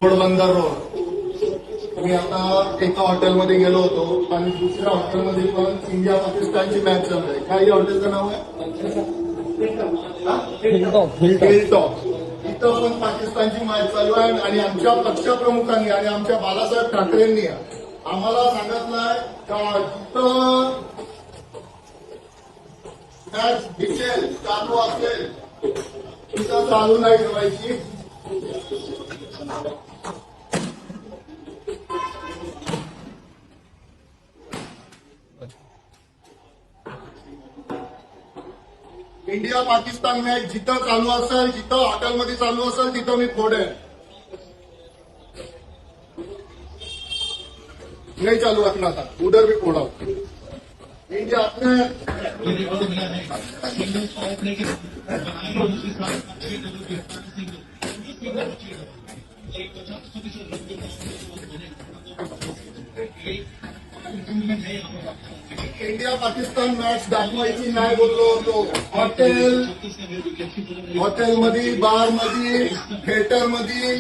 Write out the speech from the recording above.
Porbandar road. मी आता एका हॉटेलमध्ये गेलो होतो आणि दुसऱ्या हॉटेलमध्ये पण इंडिया पाकिस्तानची मॅच चालू आहे. काय या हॉटेलचं नाव आहे? हिलटॉप. इथं पण पाकिस्तानची मॅच चालू आहे आणि आमच्या पक्षप्रमुखांनी आणि आमच्या बाळासाहेब ठाकरेंनी आम्हाला सांगितलंय का इथं मॅच दिसेल चालू असेल तिथं चालू नाही ठेवायची. इंडिया पाकिस्तान मॅच जिथं चालू असेल, जिथं हॉटेलमध्ये चालू असेल तिथं मी फोडेन. नहीं चालू रखना था, उधर भी फोड़ा. इंडिया अपने इंडिया पाकिस्तान मॅच दाखवायची नाही बोललो होतो. हॉटेलमध्ये, बारमध्ये, थिएटरमध्ये